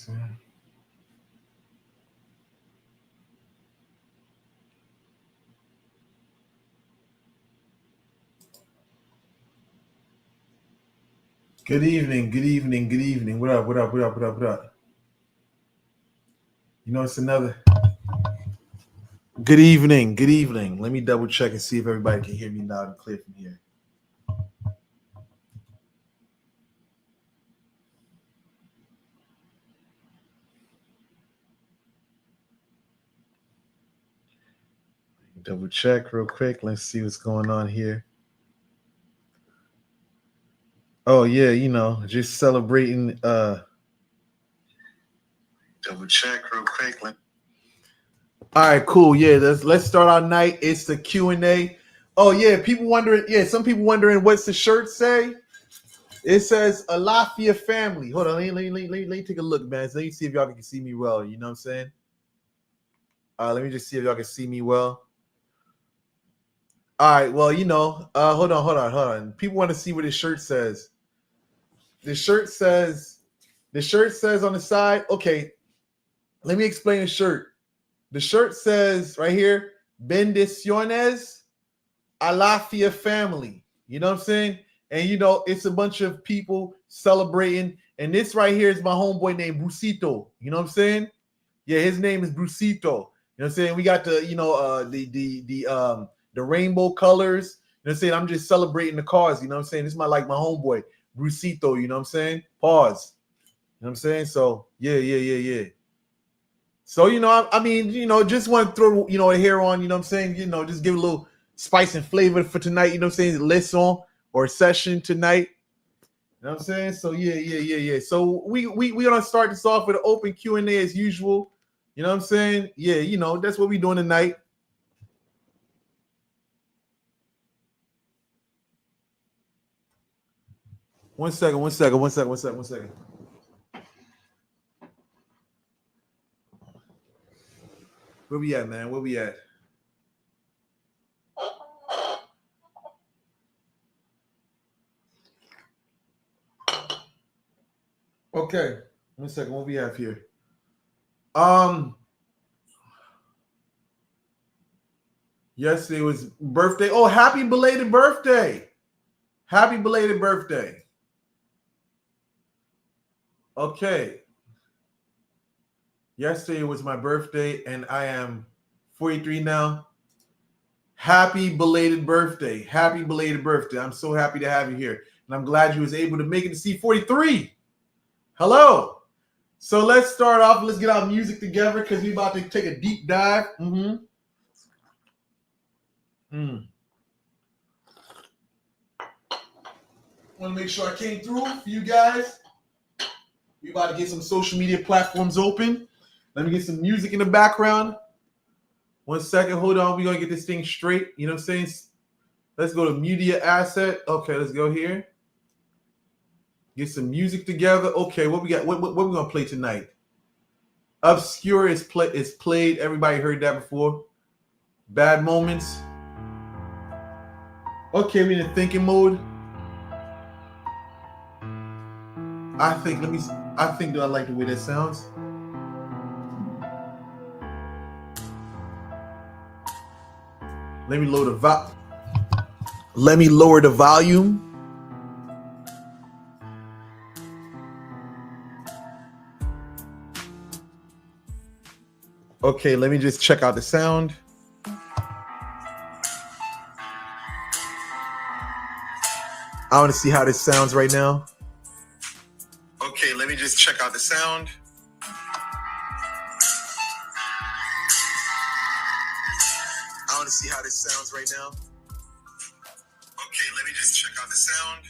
Good evening, good evening, good evening. What up, what up, what up, what up, what up? You know, it's another. Good evening, good evening. Let me double check and see if everybody can hear me loud and clear from here. Double check real quick. Let's see what's going on here. Oh yeah, you know, just celebrating. Double check real quick. All right, cool. Yeah, let's start our night. It's the Q&A. Oh yeah, people wondering. Yeah, some people wondering what's the shirt say. It says Alafia family. Hold on, let me take a look, man. So let me see if y'all can see me well. You know what I'm saying? Let me just see if y'all can see me well. All right, well, you know, hold on. People want to see what his shirt says. The shirt says on the side. Okay, let me explain the shirt. The shirt says right here, Bendiciones Alafia family. You know what I'm saying? And you know, it's a bunch of people celebrating. And this right here is my homeboy named Brusito. You know what I'm saying? Yeah, his name is Brusito. You know what I'm saying? We got the, you know, the rainbow colors. You know what I'm saying? I'm just celebrating the cause. You know what I'm saying? This is my homeboy, Brusito. You know what I'm saying? Pause. You know what I'm saying? So yeah. So, you know, I mean, you know, just want to throw, you know, a hair on, you know what I'm saying? You know, just give a little spice and flavor for tonight, you know what I'm saying? Lesson or session tonight. You know what I'm saying? So yeah. So we gonna start this off with an open Q&A as usual. You know what I'm saying? Yeah, you know, that's what we doing tonight. One second. Where we at, man? Where we at? Okay. 1 second. What we have here? Yesterday was birthday. Oh, happy belated birthday. Happy belated birthday. Okay. Yesterday was my birthday, and I am 43 now. Happy belated birthday. Happy belated birthday. I'm so happy to have you here. And I'm glad you was able to make it to see 43. Hello. So let's start off. Let's get our music together because we about to take a deep dive. Want to make sure I came through for you guys. We about to get some social media platforms open. Let me get some music in the background. 1 second. Hold on. We're going to get this thing straight. You know what I'm saying? Let's go to media asset. Okay, let's go here. Get some music together. Okay, what we got? What we going to play tonight? Obscure is played. Everybody heard that before. Bad Moments. Okay, we in the thinking mode. I think that I like the way that sounds. Let me lower the volume. Okay, let me just check out the sound. I want to see how this sounds right now. Okay, let me just check out the sound. I want to see how this sounds right now. Okay, let me just check out the sound.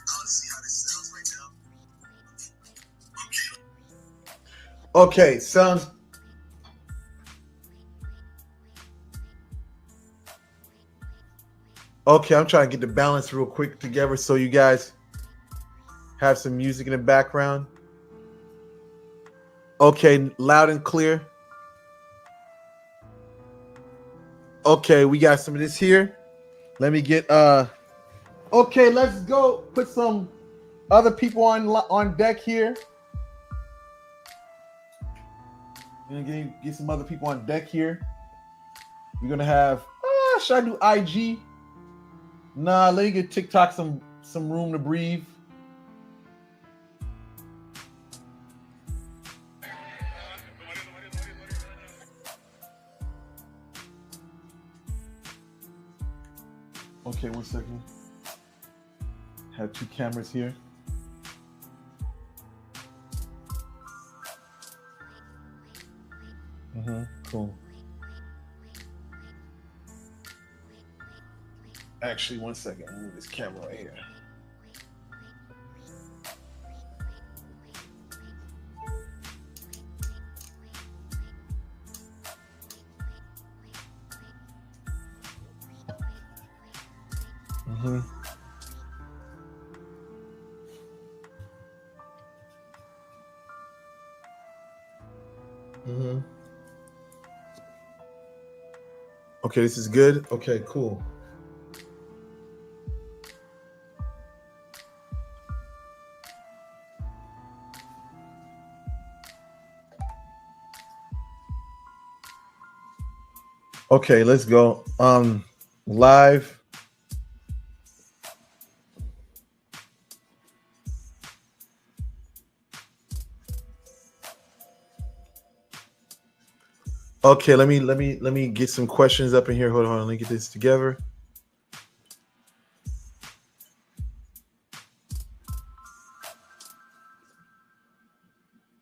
I want to see how this sounds right now. Okay, sounds. Okay, I'm trying to get the balance real quick together so you guys have some music in the background. Okay, loud and clear. Okay, we got some of this here. Let me get Okay, let's go put some other people on deck here. We're gonna get some other people on deck here. We're gonna have should I do IG? Nah, let me get TikTok some room to breathe. Okay, 1 second. Have 2 cameras here. Cool. Actually, 1 second. I'll move this camera right here. Okay, this is good. Okay, cool. Okay, let's go. Live. Okay, let me get some questions up in here. Hold on, let me get this together.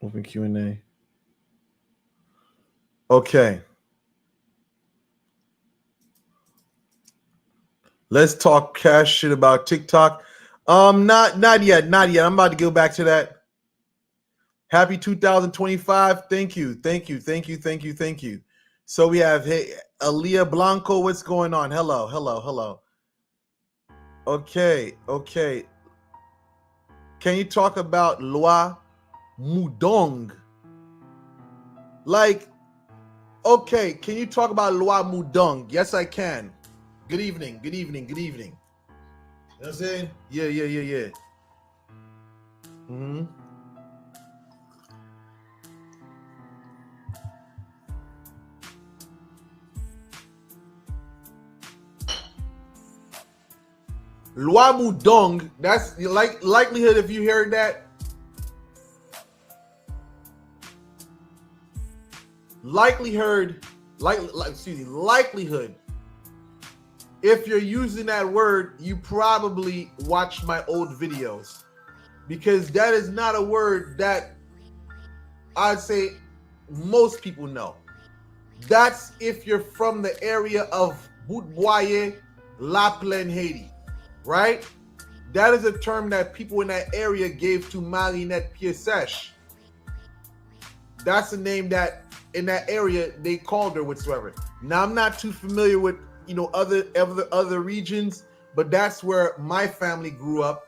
Open Q&A. Okay. Let's talk cash shit about TikTok. Not yet. I'm about to go back to that. Happy 2025. Thank you. So we have Aaliyah Blanco. What's going on? Hello. Okay. Can you talk about Loi Mudong? Okay, can you talk about Loi Mudong? Yes, I can. Good evening. You know what I'm saying? Yeah. Loi Mudong, that's likelihood if you heard that. Likelihood. If you're using that word, you probably watched my old videos, because that is not a word that I'd say most people know. That's if you're from the area of Boudboye, La Plaine, Haiti, right? That is a term that people in that area gave to Marinette Pied-Sèche. That's a name that in that area they called her whatsoever. Now, I'm not too familiar with other regions, but that's where my family grew up,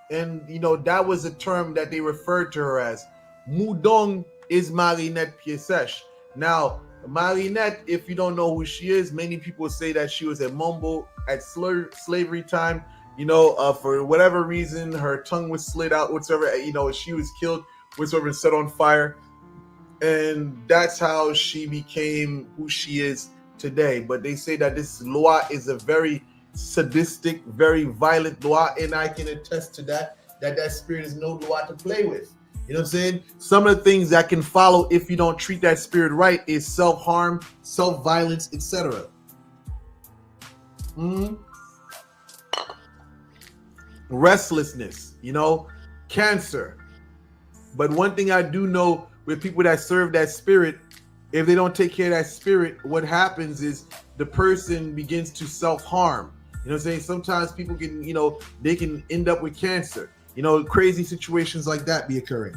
and that was a term that they referred to her as. Mudong is Marinette Pied-Sèche. Now, Marinette, if you don't know who she is, many people say that she was a Mumbo at slavery time. For whatever reason, her tongue was slit out, whatsoever. She was killed, whatsoever, and set on fire, and that's how she became who she is today. But they say that this Loi is a very sadistic, very violent Loi, and I can attest to that spirit is no Loi to play with. You know what I'm saying? Some of the things that can follow if you don't treat that spirit right is self-harm, self-violence, etc. Restlessness, cancer. But one thing I do know with people that serve that spirit, if they don't take care of that spirit, what happens is the person begins to self-harm. You know what I'm saying? Sometimes people can, they can end up with cancer. Crazy situations like that be occurring.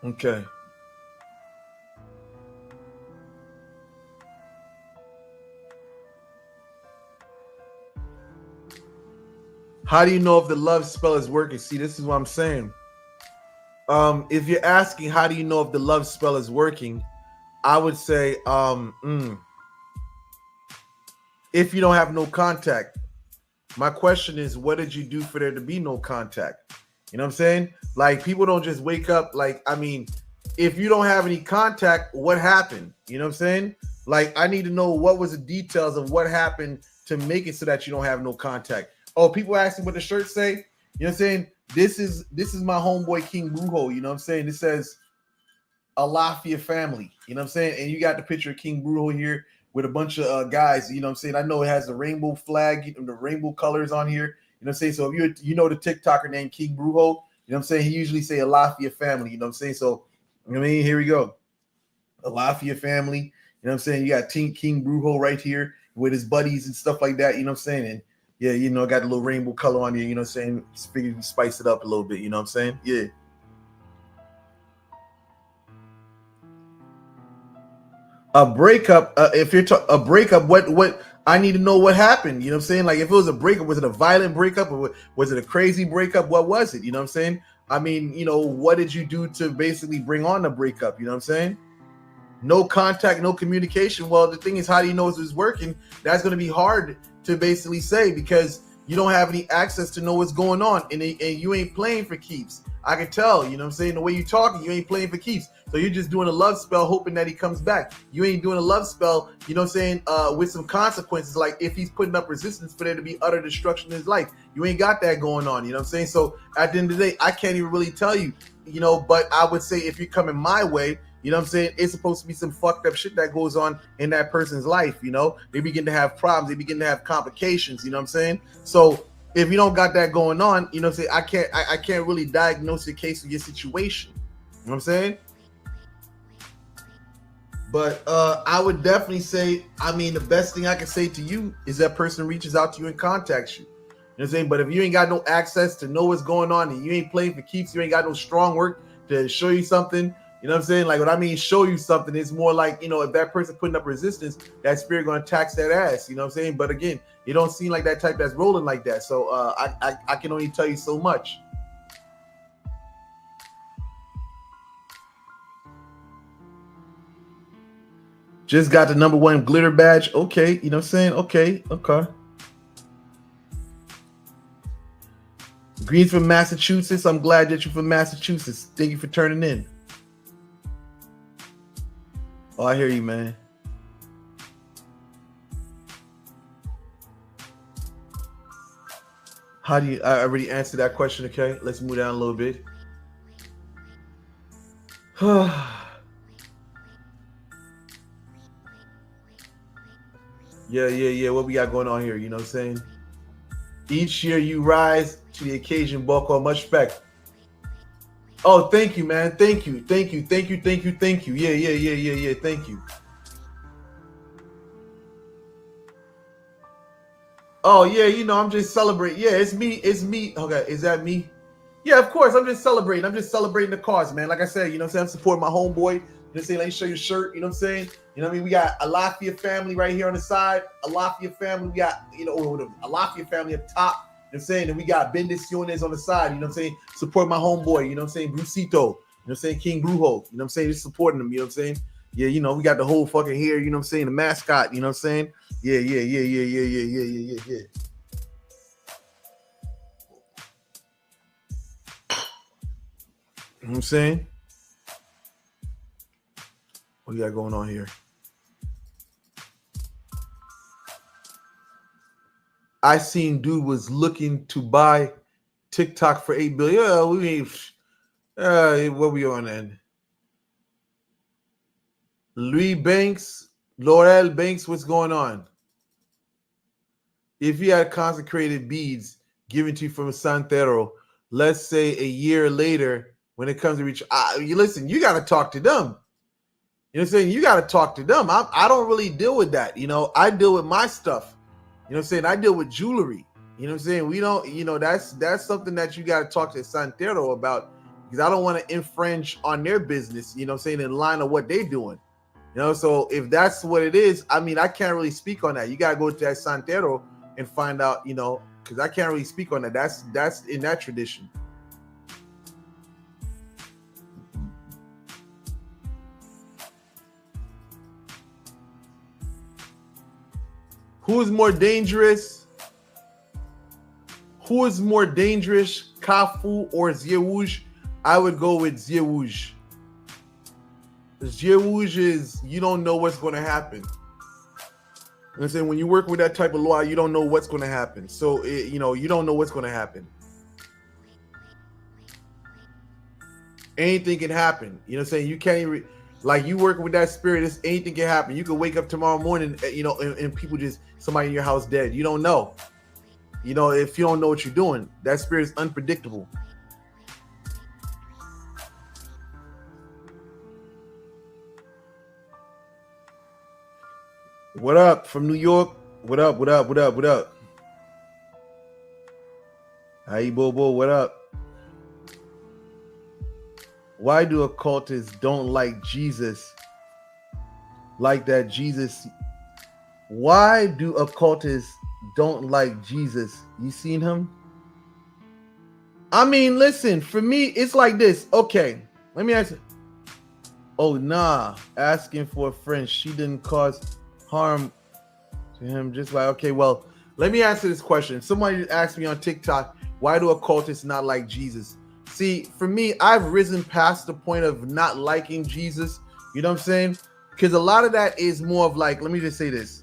Okay. How do you know if the love spell is working? See, this is what I'm saying. If you're asking how do you know if the love spell is working, I would say, if you don't have no contact, my question is, what did you do for there to be no contact? You know what I'm saying? Like, people don't just wake up. Like, I mean, if you don't have any contact, what happened? You know what I'm saying? Like, I need to know what was the details of what happened to make it so that you don't have no contact. Oh, people asking what the shirts say. You know what I'm saying? This is my homeboy King Brujo. You know what I'm saying? It says Allah for your family. You know what I'm saying? And you got the picture of King Brujo here with a bunch of guys. You know what I'm saying? I know it has the rainbow flag, the rainbow colors on here. You know what I'm saying? So if you know the TikToker named King Brujo, you know what I'm saying? He usually say Allah for your family. You know what I'm saying? So, I mean, here we go. Allah for your family. You know what I'm saying? You got King Brujo right here with his buddies and stuff like that. You know what I'm saying? And yeah, you know, got a little rainbow color on here. You know what I'm saying? Just figured you spice it up a little bit. You know what I'm saying? Yeah. A breakup, if you're a breakup, what I need to know what happened. You know what I'm saying? Like, if it was a breakup, was it a violent breakup or was it a crazy breakup? What was it? You know what I'm saying? I mean, you know, what did you do to basically bring on the breakup? You know what I'm saying? No contact, no communication. Well, the thing is, how do you know if it's working? That's going to be hard to basically say because you don't have any access to know what's going on, and you ain't playing for keeps. I can tell, you know what I'm saying? The way you talking, you ain't playing for keeps. So you're just doing a love spell hoping that he comes back. You ain't doing a love spell, you know what I'm saying, with some consequences, like if he's putting up resistance for there to be utter destruction in his life. You ain't got that going on, you know what I'm saying? So at the end of the day, I can't even really tell you, you know, but I would say if you're coming my way, you know what I'm saying, it's supposed to be some fucked up shit that goes on in that person's life, you know? They begin to have problems. They begin to have complications, you know what I'm saying? So if you don't got that going on, you know what I'm saying, I can't really diagnose your case or your situation. You know what I'm saying? But I would definitely say, I mean, the best thing I can say to you is that person reaches out to you and contacts you. You know what I'm saying? But if you ain't got no access to know what's going on and you ain't playing for keeps, you ain't got no strong work to show you something, you know what I'm saying? Like, what I mean, show you something, it's more like, you know, if that person putting up resistance, that spirit going to tax that ass, you know what I'm saying? But again, you don't seem like that type that's rolling like that. So I can only tell you so much. Just got the #1 glitter badge. Okay, you know what I'm saying? Okay. Greens from Massachusetts. I'm glad that you're from Massachusetts. Thank you for turning in. Oh, I hear you, man. How do you, I already answered that question, okay? Let's move down a little bit. Yeah. What we got going on here? You know what I'm saying? Each year you rise to the occasion, Boko. Much respect. Oh, thank you, man. Thank you. Yeah. Thank you. Oh, yeah, you know, I'm just celebrating. Yeah, it's me. Okay, is that me? Yeah, of course. I'm just celebrating. The cause, man. Like I said, you know what I'm saying? I'm supporting my homeboy. You know what I'm saying? Let me show you a shirt. You know what I'm saying? You know what I mean? We got a lot for your family right here on the side. A lot for your family. We got, you know, a lot for your family up top. You know what I'm saying? And we got Bendiciones on the side. You know what I'm saying? Support my homeboy. You know what I'm saying? Brucito. You know what I'm saying? King Brujo. You know what I'm saying? Just supporting him. You know what I'm saying? Yeah, you know, we got the whole fucking hair. You know what I'm saying? The mascot. You know what I'm saying? Yeah. You know what I'm saying? What you got going on here? I seen dude was looking to buy TikTok for $8 billion. Yeah, we ain't. What we on then? Louis Banks, Laurel Banks, what's going on? If you had consecrated beads given to you from Santero, let's say a year later, when it comes to reach, you listen, you got to talk to them. You know what I'm saying? You got to talk to them. I don't really deal with that. You know, I deal with my stuff. You know what I'm saying? I deal with jewelry. You know what I'm saying? We don't, you know, that's something that you got to talk to Santero about, because I don't want to infringe on their business, you know what I'm saying, in line of what they're doing. You know, so if that's what it is, I mean, I can't really speak on that. You got to go to that Santero and find out, you know, because I can't really speak on that. That's in that tradition. Who is more dangerous? Who is more dangerous, Kafou or Ziewuj? I would go with Ziewuj. Ziewuj is, you don't know what's going to happen. You know what I'm saying? When you work with that type of law, you don't know what's going to happen. So, you don't know what's going to happen. Anything can happen. You know what I'm saying? You can't even, like, you working with that spirit, anything can happen. You could wake up tomorrow morning, and people somebody in your house dead. You don't know. If you don't know what you're doing, that spirit is unpredictable. What up from New York? What up? Hi, Bobo. What up? Why do occultists don't like Jesus? Like that Jesus. Why do occultists don't like Jesus? You seen him? I mean, listen, for me, it's like this. Okay, let me ask you. Oh, nah. Asking for a friend. She didn't cause harm to him. Just like, okay, well, let me answer this question. Somebody asked me on TikTok, why do occultists not like Jesus? See, for me, I've risen past the point of not liking Jesus. You know what I'm saying? Because a lot of that is more of like, let me just say this.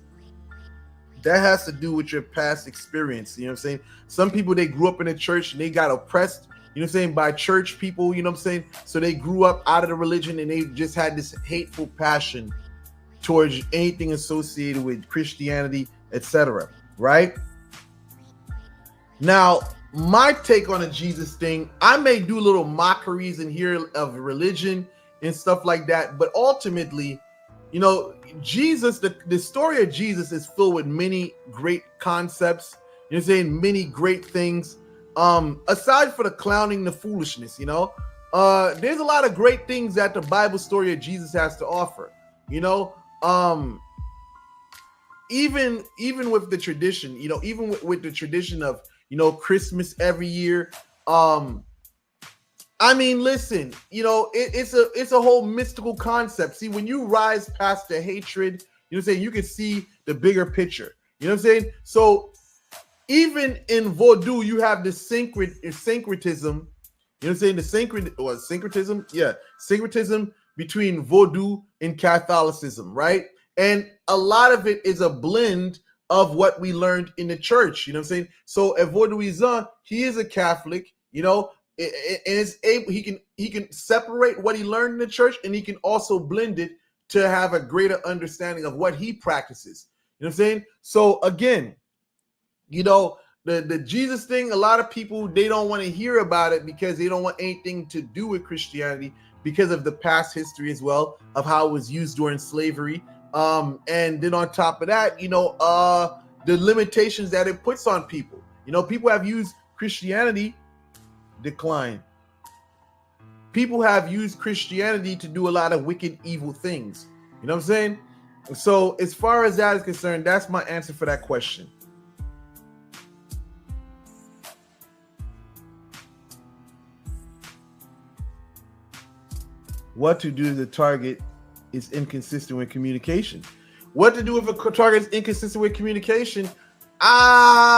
That has to do with your past experience. You know what I'm saying? Some people, they grew up in the church and they got oppressed, you know what I'm saying, by church people, you know what I'm saying? So they grew up out of the religion and they just had this hateful passion towards anything associated with Christianity, etc. Right? Now, my take on the Jesus thing, I may do little mockeries in here of religion and stuff like that, but ultimately, Jesus, the story of Jesus is filled with many great concepts, you know what I'm saying, many great things. Aside for the clowning, the foolishness, there's a lot of great things that the Bible story of Jesus has to offer, even with the tradition, even with the tradition of, Christmas every year. I mean, listen, it's a whole mystical concept. See, when you rise past the hatred, you know what I'm saying, you can see the bigger picture. You know what I'm saying? So even in Vodou, you have the syncretism. You know what I'm saying? The syncretism? Yeah, syncretism between Vodou and Catholicism, right? And a lot of it is a blend of what we learned in the church. You know what I'm saying? So at Vaudouisan, he is a Catholic, and is able, he can separate what he learned in the church, and he can also blend it to have a greater understanding of what he practices. You know what I'm saying? So again, the Jesus thing, a lot of people, they don't want to hear about it because they don't want anything to do with Christianity because of the past history as well of how it was used during slavery. And then on top of that, the limitations that it puts on people. People have used Christianity decline. People have used Christianity to do a lot of wicked, evil things. You know what I'm saying? So as far as that is concerned, that's my answer for that question. What to do if the target is inconsistent with communication? What to do if a target is inconsistent with communication? I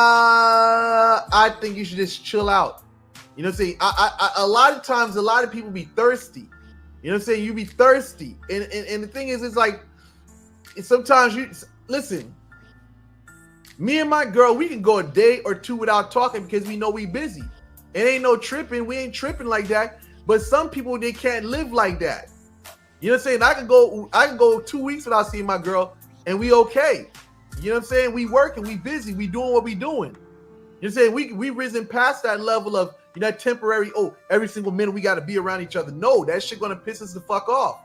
think you should just chill out. You know what I'm saying? A lot of times, a lot of people be thirsty. You know what I'm saying? You be thirsty. And the thing is, it's like, sometimes listen, me and my girl, we can go a day or two without talking because we know we busy. It ain't no tripping. We ain't tripping like that. But some people, they can't live like that. You know what I'm saying? I can go 2 weeks without seeing my girl and we okay. You know what I'm saying? We working, we busy, we doing what we doing. You know what I'm saying? We risen past that level of, that temporary, every single minute we got to be around each other. No, that shit gonna piss us the fuck off.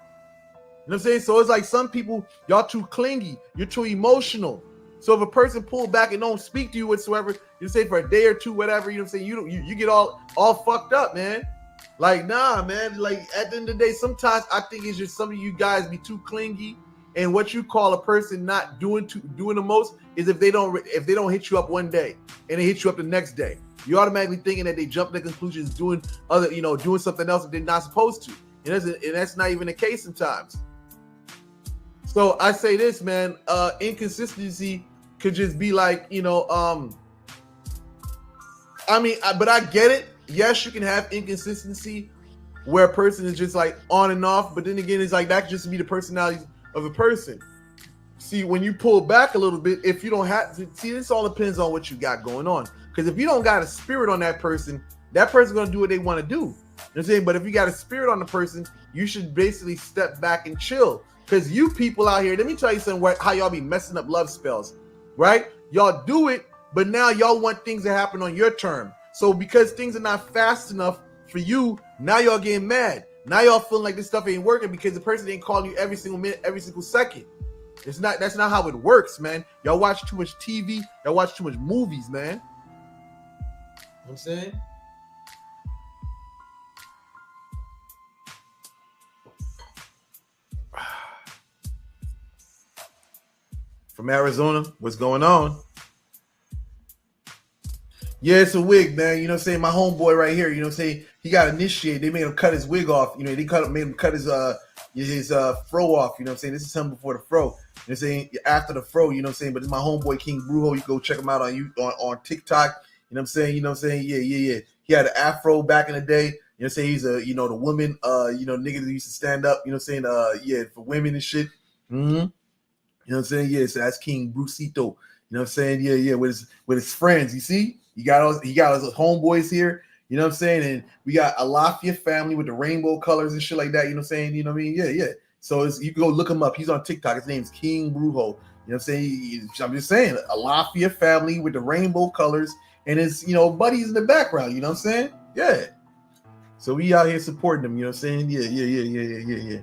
You know what I'm saying? So it's like some people, y'all too clingy, you're too emotional. So if a person pull back and don't speak to you whatsoever, you say for a day or two, whatever, you know what I'm saying? You get all fucked up, man. Like, nah, man. Like, at the end of the day, sometimes I think it's just some of you guys be too clingy. And what you call a person not doing the most is if they don't hit you up one day and they hit you up the next day, you're automatically thinking that they jump to conclusions doing something else that they're not supposed to. And that's not even the case sometimes. So I say this, man, inconsistency could just be like, I mean, but I get it. Yes, you can have inconsistency where a person is just like on and off, but then again, it's like that could just be the personality of the person. See, when you pull back a little bit, if you don't have to, see, this all depends on what you got going on. Because if you don't got a spirit on that person's gonna do what they want to do. You know what I'm saying? But if you got a spirit on the person, you should basically step back and chill. Because you people out here, let me tell you something, how y'all be messing up love spells, right? Y'all do it, but now y'all want things to happen on your term. So because things are not fast enough for you, now y'all getting mad. Now y'all feeling like this stuff ain't working because the person ain't calling you every single minute, every single second. That's not how it works, man. Y'all watch too much TV, y'all watch too much movies, man. You know what I'm saying? From Arizona, what's going on? Yeah, it's a wig, man. You know what I'm saying? My homeboy right here, you know what I'm saying? He got initiated. They made him cut his wig off. You know, made him cut his fro off. You know what I'm saying? This is him before the fro. You know what I'm saying? After the fro, you know what I'm saying? But it's my homeboy King Brujo. You go check him out on TikTok. You know what I'm saying? You know what I'm saying? Yeah. He had an afro back in the day. You know what I'm saying? He's the woman, niggas that used to stand up, you know what I'm saying? For women and shit. Mm-hmm. You know what I'm saying? Yeah, so that's King Brucito. You know what I'm saying? Yeah, with his friends. You see? He got his homeboys here. You know what I'm saying? And we got a Lafayette family with the rainbow colors and shit like that. You know what I'm saying? You know what I mean? Yeah. So you can go look him up. He's on TikTok. His name's King Brujo. You know what I'm saying? I'm just saying, a Lafayette family with the rainbow colors and his, buddies in the background. You know what I'm saying? Yeah. So we out here supporting them. You know what I'm saying? Yeah.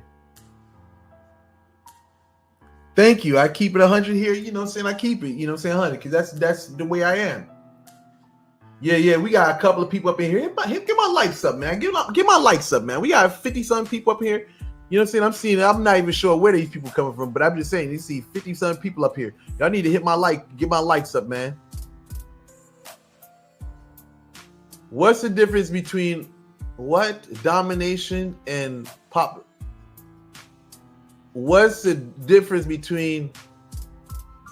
Thank you. I keep it 100 here. You know what I'm saying? I keep it. You know what I'm saying? 100 because that's the way I am. Yeah. We got a couple of people up in here. Get my likes up, man. Get my likes up, man. We got 50-something people up here. You know what I'm saying? I'm not even sure where these people coming from, but I'm just saying, you see 50-something people up here. Y'all need to get my likes up, man. What's the difference between domination and pop? What's the difference between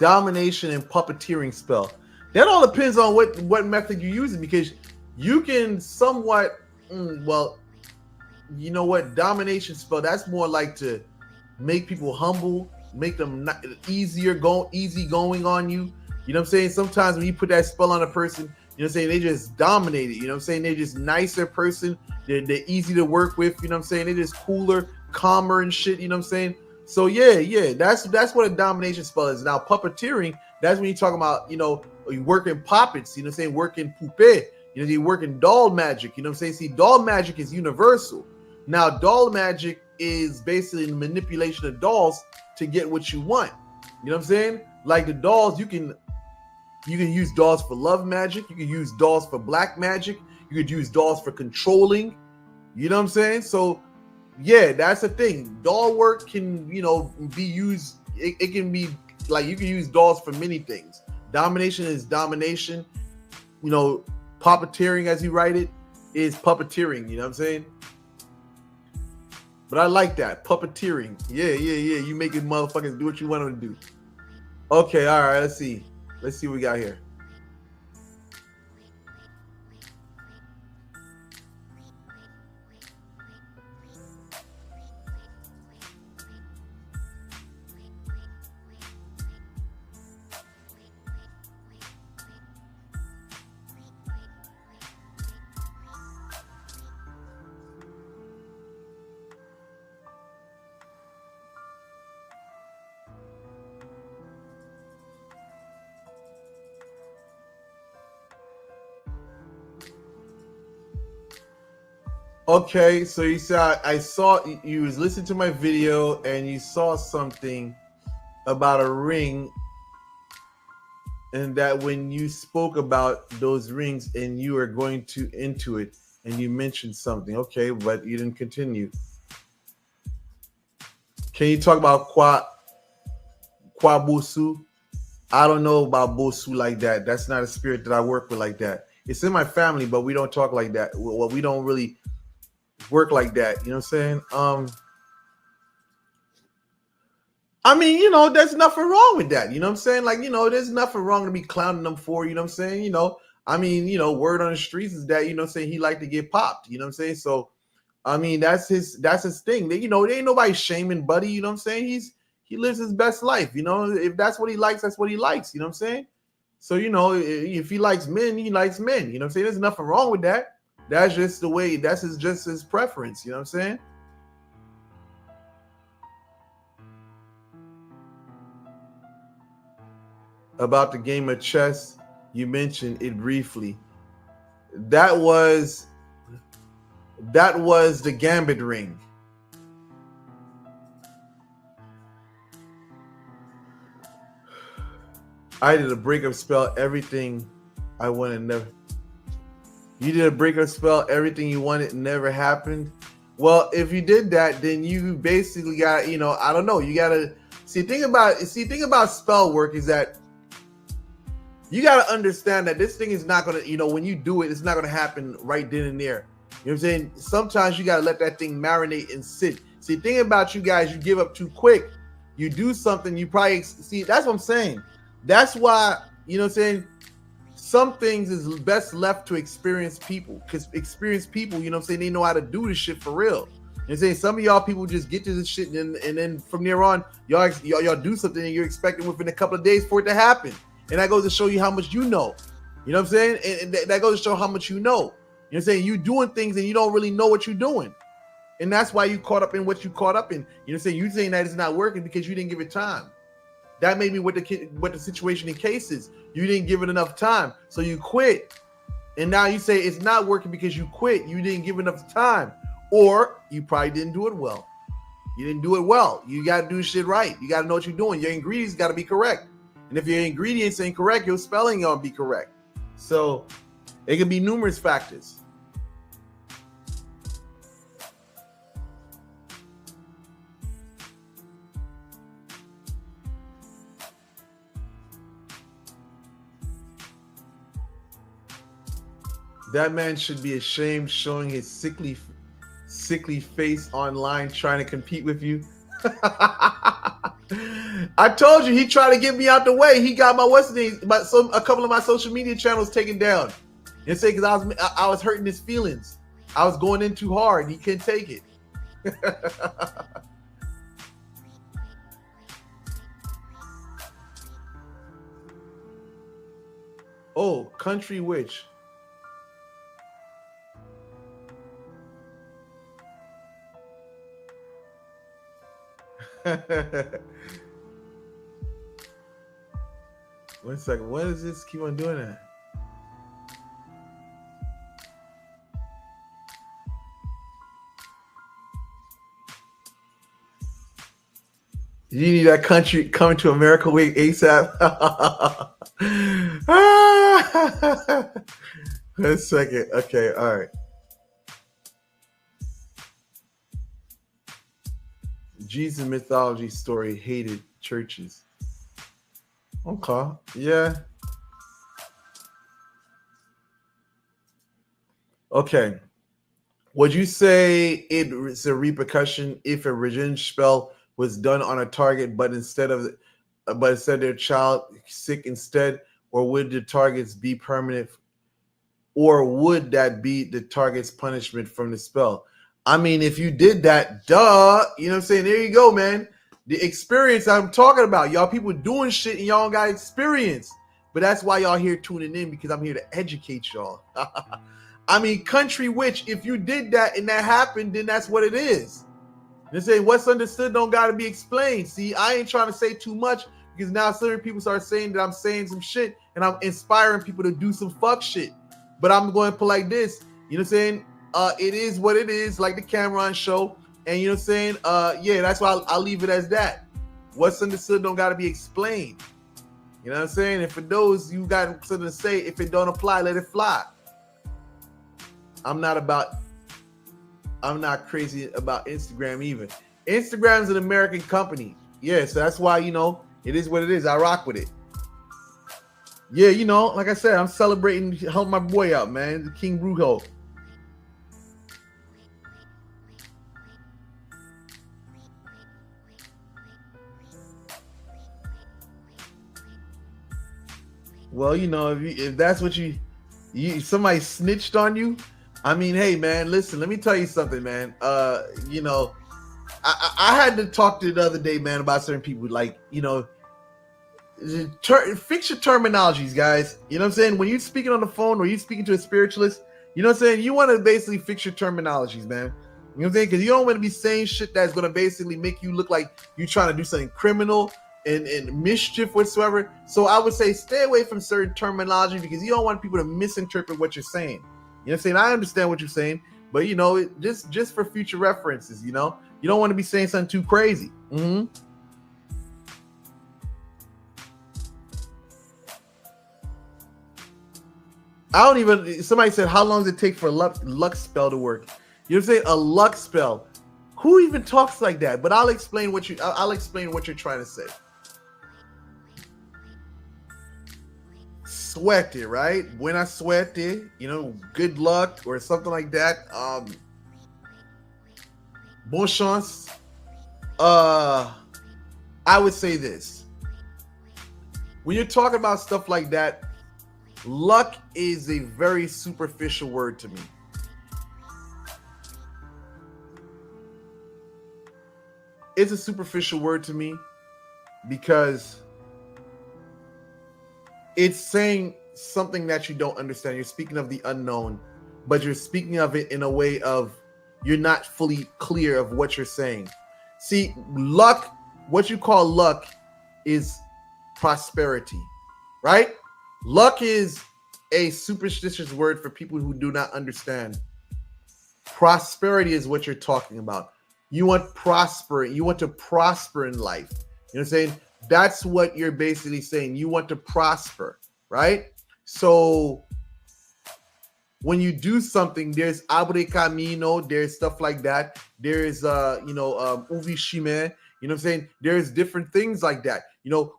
domination and puppeteering spell? That all depends on what method you're using, because you can somewhat, domination spell, that's more like to make people humble, make them easy going on you. You know what I'm saying? Sometimes when you put that spell on a person, you know what I'm saying, they just dominate it. You know what I'm saying? They're just nicer person. They're easy to work with. You know what I'm saying? They're just cooler, calmer and shit. You know what I'm saying? So yeah, that's what a domination spell is. Now puppeteering, that's when you're talking about, you working puppets, you know what I'm saying, working poupée, you're working doll magic, you know what I'm saying? See, doll magic is universal. Now, doll magic is basically the manipulation of dolls to get what you want. You know what I'm saying? Like the dolls, you can use dolls for love magic, you can use dolls for black magic, you could use dolls for controlling, you know what I'm saying? So yeah, that's the thing. Doll work can, be used, it can be like, you can use dolls for many things. Domination is domination. Puppeteering, as you write it, is puppeteering. You know what I'm saying? But I like that. Puppeteering. Yeah. You making motherfuckers do what you want them to do. Okay, all right. Let's see what we got here. Okay, so you saw, I saw you was listening to my video and you saw something about a ring, and that when you spoke about those rings and you were going to into it and you mentioned something. Okay, but you didn't continue. Can you talk about Kwa Bosu? I don't know about Bosu like that. That's not a spirit that I work with like that. It's in my family, but we don't talk like that. Well, we don't really work like that. You know what I'm saying? I mean, you know, there's nothing wrong with that. You know what I'm saying? Like, you know, there's nothing wrong to be clowning them for, you know what I'm saying? You know, I mean, you know, word on the streets is that, you know what I'm saying, he like to get popped, you know what I'm saying? So, I mean, that's his thing. You know, there ain't nobody shaming Buddy, you know what I'm saying? He lives his best life, you know. If that's what he likes, that's what he likes, you know what I'm saying? So, you know, if he likes men, he likes men, you know what I'm saying? There's nothing wrong with that. That's just the way, that's just his preference, you know what I'm saying? About the game of chess, you mentioned it briefly. That was the Gambit ring. I did a breakup spell, everything I wanted never. You did a breakup spell, everything you wanted never happened. Well, if you did that, then you basically got, you know, I don't know. You gotta thing about spell work is that you gotta understand that this thing is not gonna, you know, when you do it, it's not gonna happen right then and there. You know what I'm saying? Sometimes you gotta let that thing marinate and sit. See, the thing about you guys, you give up too quick. You do something, you probably see. That's what I'm saying. That's why, you know what I'm saying, some things is best left to experienced people, because experienced people, you know what I'm saying, they know how to do this shit for real. You know what I'm saying? Some of y'all people just get to this shit and then from there on, y'all do something and you're expecting within a couple of days for it to happen. And that goes to show you how much you know. You know what I'm saying? And that goes to show how much you know. You know what I'm saying? You doing things and you don't really know what you're doing. And that's why you caught up in what you caught up in. You know what I'm saying? You saying that it's not working because you didn't give it time. That may be what the situation in case is. You didn't give it enough time, so you quit. And now you say it's not working because you quit. You didn't give enough time, or you probably didn't do it well. You didn't do it well. You got to do shit right. You got to know what you're doing. Your ingredients got to be correct. And if your ingredients ain't correct, your spelling gonna be correct. So it can be numerous factors. That man should be ashamed showing his sickly face online trying to compete with you. I told you he tried to get me out the way. He got my a couple of my social media channels taken down. And say because I was hurting his feelings. I was going in too hard. He couldn't take it. Oh, country witch. One second. What does this keep on doing that? You need that country coming to America week ASAP. 1 second. Okay, all right. Jesus mythology story hated churches. Okay, yeah. Okay. Would you say it's a repercussion if a revenge spell was done on a target, but instead their child sick instead, or would the targets be permanent, or would that be the target's punishment from the spell? I mean, if you did that, duh, you know what I'm saying? There you go, man. The experience I'm talking about, y'all people doing shit and y'all don't got experience, but that's why y'all here tuning in, because I'm here to educate y'all. I mean, country witch, if you did that and that happened, then that's what it is. They say what's understood don't got to be explained. See, I ain't trying to say too much, because now certain people start saying that I'm saying some shit and I'm inspiring people to do some fuck shit. But I'm going to put like this, you know what I'm saying? It is what it is, like the Cameron show. And you know what I'm saying? Yeah, that's why I'll leave it as that. What's understood don't got to be explained. You know what I'm saying? And for those you got something to say, if it don't apply, let it fly. I'm not crazy about Instagram either. Instagram's an American company. Yeah, so that's why, you know, it is what it is. I rock with it. Yeah, you know, like I said, I'm celebrating, help my boy out, man. King Brujo. Well, if that's what you somebody snitched on you, I mean, hey man, listen, let me tell you something, man. I had to talk to the other day, man, about certain people, like, fix your terminologies, guys. You know what I'm saying? When you're speaking on the phone or you're speaking to a spiritualist, you know what I'm saying? You want to basically fix your terminologies, man. You know what I'm saying? Because you don't want to be saying shit that's going to basically make you look like you're trying to do something criminal and mischief whatsoever. So I would say stay away from certain terminology because you don't want people to misinterpret what you're saying. You know what I'm saying? I understand what you're saying, but just for future references, you don't want to be saying something too crazy. Mm-hmm. Somebody said, how long does it take for a luck spell to work? You know what I'm saying? A luck spell. Who even talks like that? But I'll explain what you're trying to say. Suerte, right? Buena suerte, good luck or something like that. Bon chance. I would say this. When you're talking about stuff like that, luck is a very superficial word to me. It's a superficial word to me because it's saying something that you don't understand. You're speaking of the unknown, but you're speaking of it in a way of you're not fully clear of what you're saying. See, luck, what you call luck is prosperity, right? Luck is a superstitious word for people who do not understand. Prosperity is what you're talking about. You want to prosper in life. You know what I'm saying? That's what you're basically saying. You want to prosper, right? So when you do something, there's abre camino, there's stuff like that. There's uvi shime, you know what I'm saying? There's different things like that.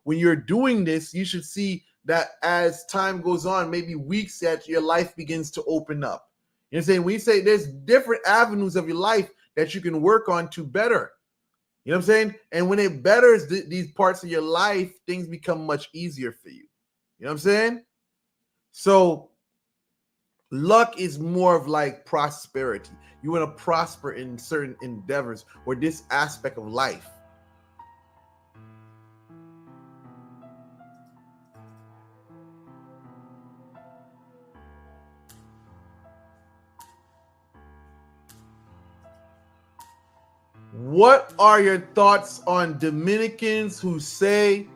When you're doing this, you should see that as time goes on, maybe weeks, that your life begins to open up. You know what I'm saying? When you say there's different avenues of your life that you can work on to better. You know what I'm saying? And when it betters these parts of your life, things become much easier for you. You know what I'm saying? So luck is more of like prosperity. You want to prosper in certain endeavors or this aspect of life. What are your thoughts on Dominicans who say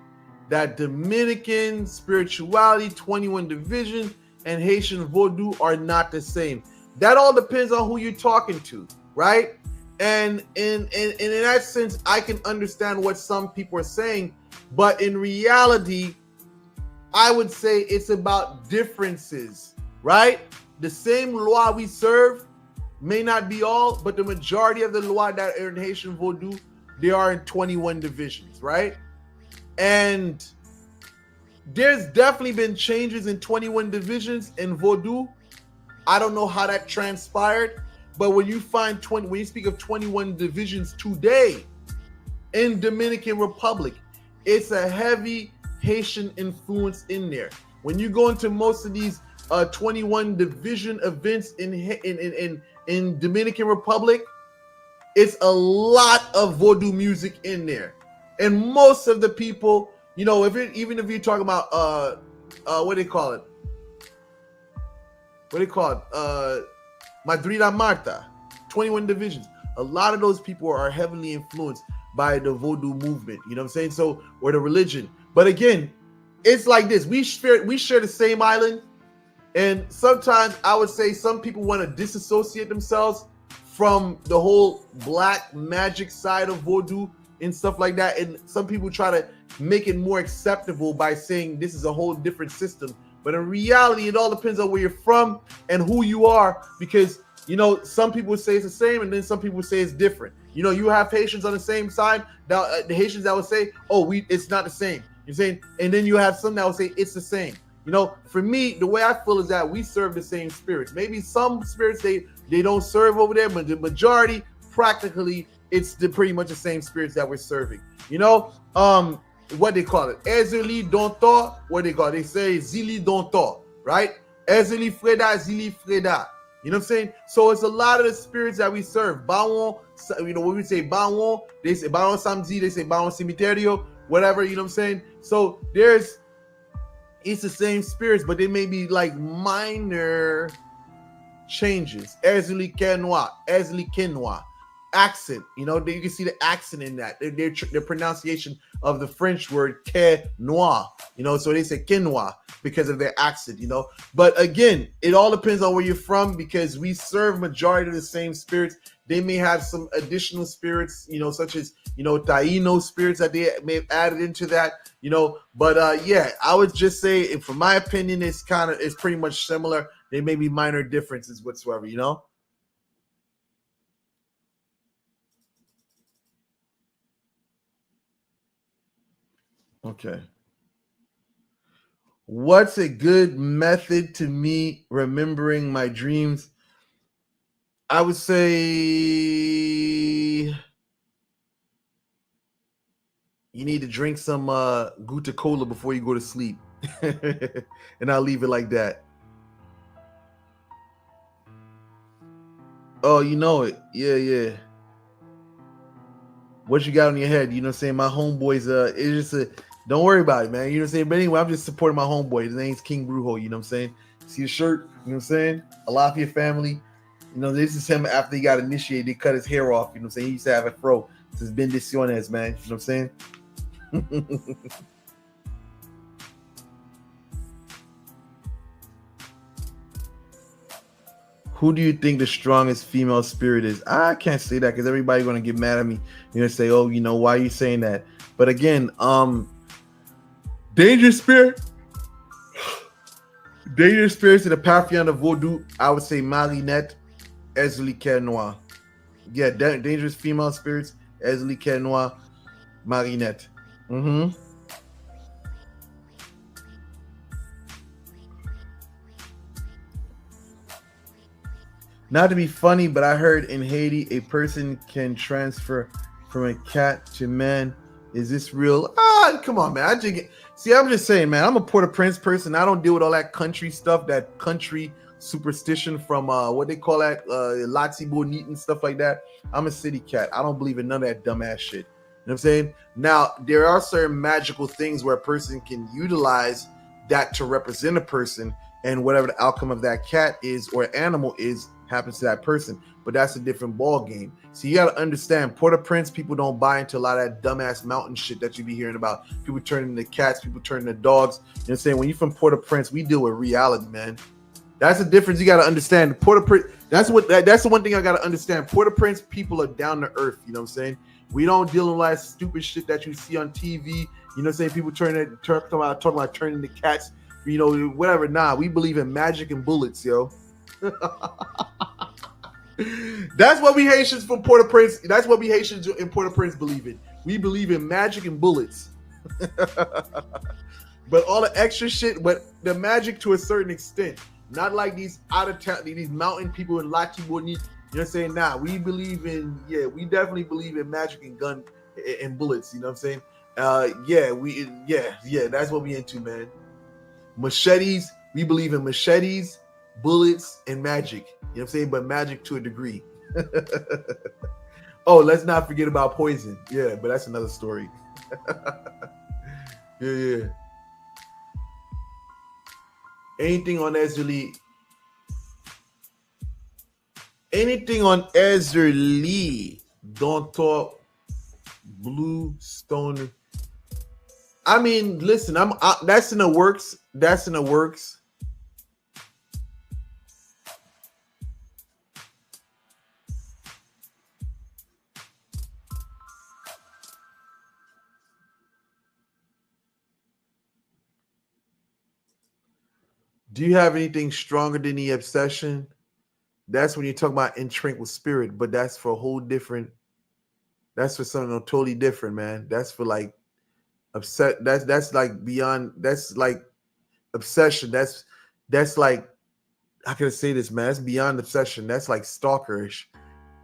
that Dominican spirituality, 21 divisions, and Haitian voodoo are not the same? That all depends on who you're talking to, right? And in that sense, I can understand what some people are saying, but in reality, I would say it's about differences, right? The same law we serve may not be all, but the majority of the law that are in Haitian voodoo, they are in 21 divisions, right? And there's definitely been changes in 21 divisions in voodoo. I don't know how that transpired, but when you speak of 21 divisions today in Dominican Republic, it's a heavy Haitian influence in there. When you go into most of these 21 division events in Dominican Republic, it's a lot of voodoo music in there. And most of the people, even if you're talking about what do they call it? Madrina Marta, 21 divisions. A lot of those people are heavily influenced by the voodoo movement, you know what I'm saying? So, or the religion. But again, it's like this. We share the same island. And sometimes I would say some people want to disassociate themselves from the whole black magic side of voodoo and stuff like that. And some people try to make it more acceptable by saying this is a whole different system. But in reality, it all depends on where you're from and who you are, because, some people say it's the same and then some people say it's different. You have Haitians on the same side, the Haitians that would say, it's not the same. You're saying, and then you have some that will say it's the same. For me, the way I feel is that we serve the same spirits. Maybe some spirits they don't serve over there, but the majority, practically, it's pretty much the same spirits that we're serving. what they call it, Ezeli Donto, what they call it, they say Zili Donto, right? Ezeli Freda, Zili Freda. You know what I'm saying? So it's a lot of the spirits that we serve. Bawon, you know, when we say Bawon, they say Bawon Samedi, they say Bawon Cemiterio, whatever, you know what I'm saying? So it's the same spirits, but they may be like minor changes. Ezeli Quinoa, Ezeli Quinoa. Accent, you know, you can see the accent in that. Their pronunciation of the French word quinoa, you know, so they say quinoa because of their accent, you know. But again, it all depends on where you're from, because we serve majority of the same spirits. They may have some additional spirits, you know, such as, you know, Taino spirits that they may have added into that, you know. But yeah, I would just say, from my opinion, it's pretty much similar. There may be minor differences whatsoever, you know. Okay. What's a good method to me remembering my dreams? I would say you need to drink some Guta Cola before you go to sleep. And I'll leave it like that. Oh, you know it. Yeah, yeah. What you got on your head? You know what I'm saying? My homeboys, it's just don't worry about it, man. You know what I'm saying? But anyway, I'm just supporting my homeboy. His name's King Brujo, you know what I'm saying? See the shirt? You know what I'm saying? Alafia family. You know, this is him after he got initiated. They cut his hair off, you know what I'm saying? He used to have a fro. This is bendiciones, man. You know what I'm saying? Who do you think the strongest female spirit is? I can't say that because everybody's gonna get mad at me. You're gonna say, "Oh, you know, why are you saying that?" But again, dangerous spirit, dangerous spirits in the pantheon of voodoo. I would say Marinette, Ezeli Noir. Yeah, dangerous female spirits, Ezeli Noir, Marinette. Mm-hmm. Not to be funny, but I heard in Haiti a person can transfer from a cat to man. Is this real? Come on, man. I'm just saying, man. I'm a Port-au-Prince person. I don't deal with all that country stuff, that country superstition from what they call that, Lati Bonit and stuff like that. I'm a city cat. I don't believe in none of that dumbass shit. You know what I'm saying? Now, there are certain magical things where a person can utilize that to represent a person, and whatever the outcome of that cat is or animal is happens to that person. But that's a different ball game. So you got to understand, Port-au-Prince, people don't buy into a lot of that dumbass mountain shit that you be hearing about. People turning into cats, people turning into dogs. You know what I'm saying? When you're from Port-au-Prince, we deal with reality, man. That's the difference you got to understand. Port-au-Prince, that's the one thing I got to understand. Port-au-Prince people are down to earth, you know what I'm saying? We don't deal with a lot of stupid shit that you see on TV. You know what I'm saying? People talking about turning into cats, you know, whatever. Nah, we believe in magic and bullets, yo. That's what we Haitians from Port-au-Prince. That's what we Haitians in Port-au-Prince believe in. We believe in magic and bullets. But all the extra shit, but the magic to a certain extent. Not like these out of town, these mountain people in Lati Bonit. You know what I'm saying? Nah, we definitely believe in magic and gun and bullets. You know what I'm saying? That's what we into, man. Machetes, we believe in machetes, bullets, and magic. You know what I'm saying? But magic to a degree. Oh, let's not forget about poison. Yeah, but that's another story. Yeah. Anything on Ezra Lee? Don't talk Blue Stone. I mean, listen, that's in the works. That's in the works. Do you have anything stronger than the obsession? That's when you're talking about in with spirit, but that's for a whole different. That's for something totally different, man. That's for like upset. That's like beyond. That's like obsession. That's like, how can I say this, man? That's beyond obsession. That's like stalkerish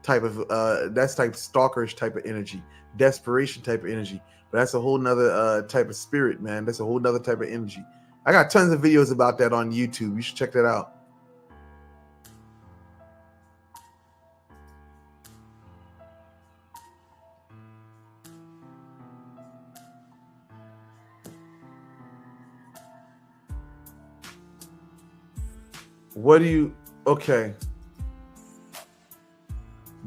type of that's type stalkerish type of energy, desperation type of energy. But that's a whole nother type of spirit, man. That's a whole nother type of energy. I got tons of videos about that on YouTube. You should check that out. What do you okay?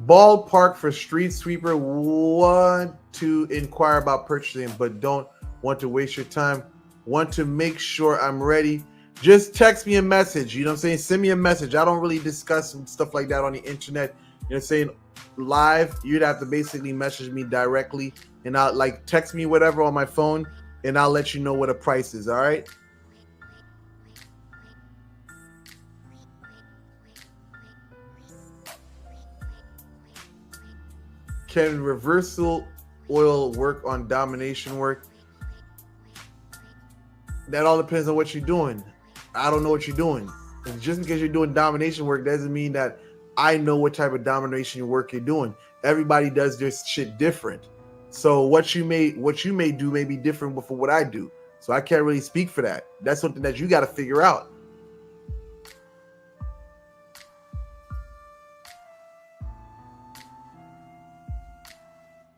Ballpark for street sweeper. Want to inquire about purchasing, but don't want to waste your time. Want to make sure I'm ready. Just text me a message. You know what I'm saying? Send me a message. I don't really discuss stuff like that on the internet. You know what I'm saying? Live, you'd have to basically message me directly, and I'll like text me whatever on my phone, and I'll let you know what a price is. All right. Can reversal oil work on domination work? That all depends on what you're doing. I don't know what you're doing. And just because you're doing domination work doesn't mean that I know what type of domination work you're doing. Everybody does this shit different. So what you may do may be different from what I do. So I can't really speak for that. That's something that you got to figure out.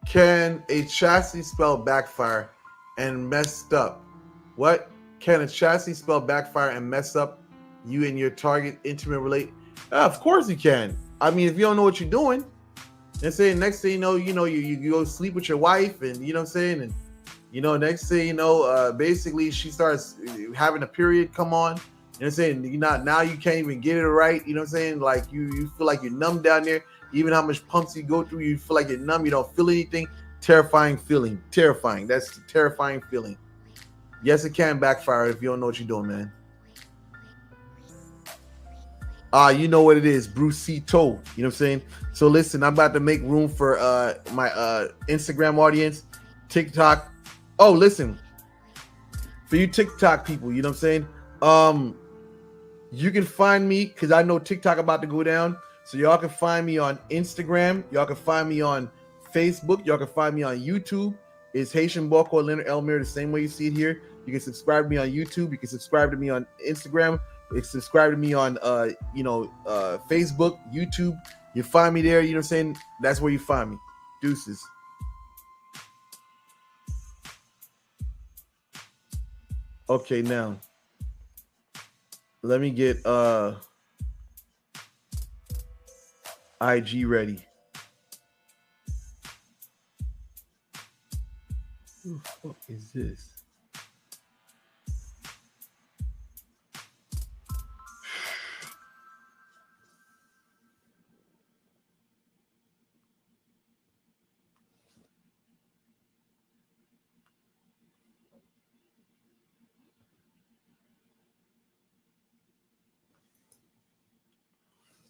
Can a chassis spell backfire and messed up? What? Can a chassis spell backfire and mess up you and your target intimate relate? Of course you can. I mean, if you don't know what you're doing, and say next thing you go sleep with your wife, and you know what I'm saying, and next thing basically she starts having a period come on. You know what I'm saying? Now you can't even get it right. You know what I'm saying? Like you feel like you're numb down there. Even how much pumps you go through, you feel like you're numb. You don't feel anything. Terrifying feeling. Terrifying. That's a terrifying feeling. Yes, it can backfire if you don't know what you're doing, man. You know what it is, Bruce C. Toe. You know what I'm saying? So listen, I'm about to make room for my Instagram audience, TikTok. Oh, listen. For you TikTok people, you know what I'm saying? You can find me because I know TikTok about to go down. So y'all can find me on Instagram. Y'all can find me on Facebook. Y'all can find me on YouTube. It's Haitian Boko Leonard Elmer, the same way you see it here. You can subscribe to me on YouTube. You can subscribe to me on Instagram. You can subscribe to me on Facebook, YouTube. You find me there, you know what I'm saying? That's where you find me. Deuces. Okay, now let me get IG ready. Who the fuck is this?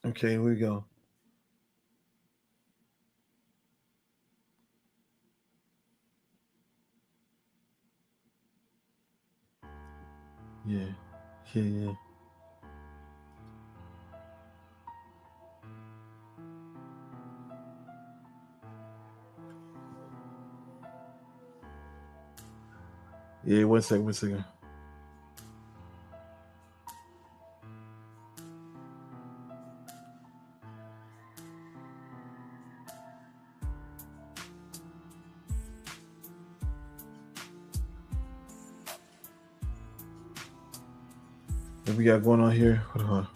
Okay, here we go. Yeah. Yeah, one second. What we got going on here? Hold on.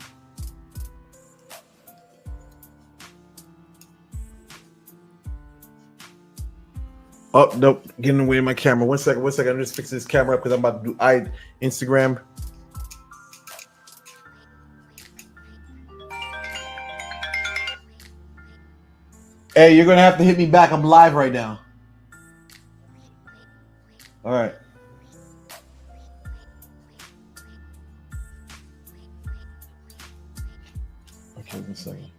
Oh, nope. Getting away my camera. One second. I'm just fixing this camera up because I'm about to do Instagram. Hey, you're going to have to hit me back. I'm live right now. All right. Okay, 1 second.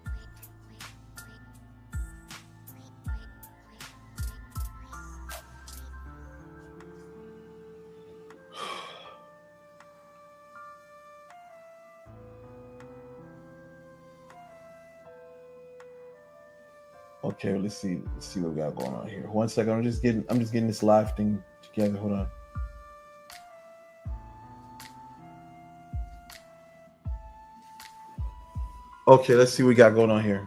Okay, let's see what we got going on here. 1 second. I'm just getting this live thing together. Hold on. Okay, let's see what we got going on here.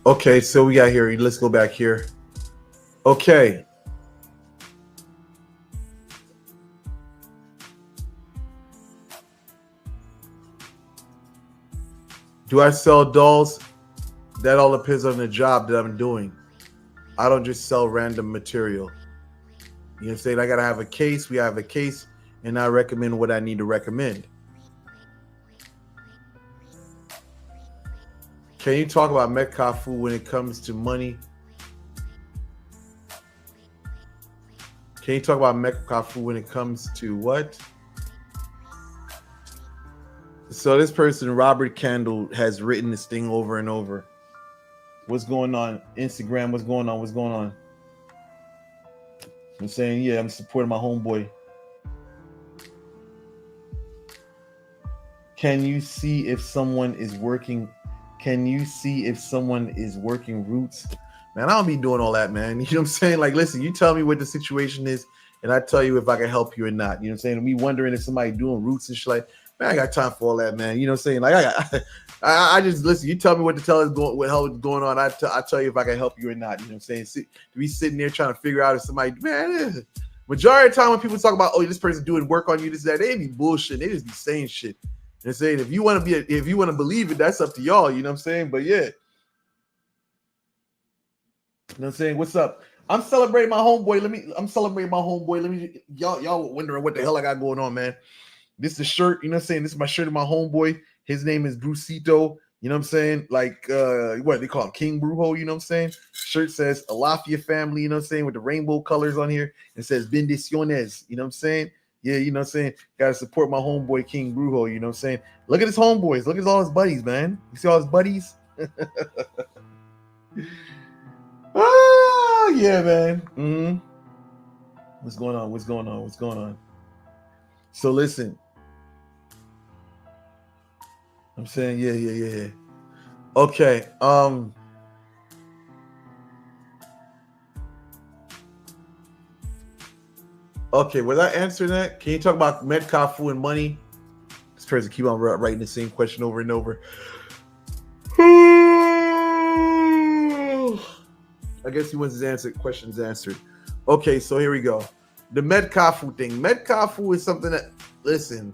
Okay, so we got here. Let's go back here. Okay. Do I sell dolls? That all depends on the job that I'm doing. I don't just sell random material. You know what I'm saying? I got to have a case. We have a case, and I recommend what I need to recommend. Can you talk about Met Kalfou when it comes to money? Can you talk about Met Kalfou when it comes to what? So this person, Robert Candle, has written this thing over and over. What's going on? Instagram, what's going on? What's going on? I'm saying, yeah, I'm supporting my homeboy. Can you see if someone is working? Can you see if someone is working roots? Man, I don't be doing all that, man. You know what I'm saying? Like, listen, you tell me what the situation is, and I tell you if I can help you or not. You know what I'm saying? Me wondering if somebody doing roots and shit like, man, I got time for all that, man. You know what I'm saying? Like, I just listen. You tell me what the hell is going on. I tell you if I can help you or not. You know what I'm saying? To be sitting there trying to figure out if somebody, man, majority of the time when people talk about, oh, this person doing work on you, this, that, they be bullshit. They just be saying shit. And saying if you want to believe it, that's up to y'all. You know what I'm saying? But yeah. You know what I'm saying? What's up? I'm celebrating my homeboy. Y'all wondering what the hell I got going on, man. This is the shirt, you know what I'm saying? This is my shirt of my homeboy. His name is Brucito. You know what I'm saying? Like what they call him, King Brujo, you know what I'm saying? Shirt says Alafia family, you know what I'm saying, with the rainbow colors on here. It says Bendiciones, you know what I'm saying? Yeah, you know what I'm saying? Gotta support my homeboy King Brujo, you know what I'm saying? Look at his homeboys, look at all his buddies, man. You see all his buddies? Oh, yeah, man. Mm-hmm. What's going on? So listen. I'm saying, yeah. Okay. Okay, without answering that, can you talk about Met Kalfou and money? This person keep on writing the same question over and over. I guess he wants his questions answered. Okay, so here we go. The Met Kalfou thing. Met Kalfou is something that, listen,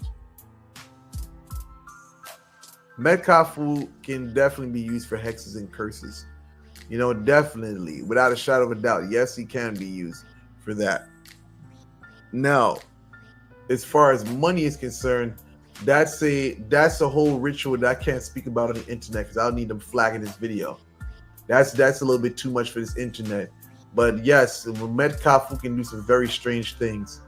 Met Kalfou can definitely be used for hexes and curses. You know, definitely, without a shadow of a doubt. Yes, he can be used for that. Now, as far as money is concerned, that's a whole ritual that I can't speak about on the internet because I'll need them flagging this video. That's a little bit too much for this internet. But yes, Met Kalfou can do some very strange things.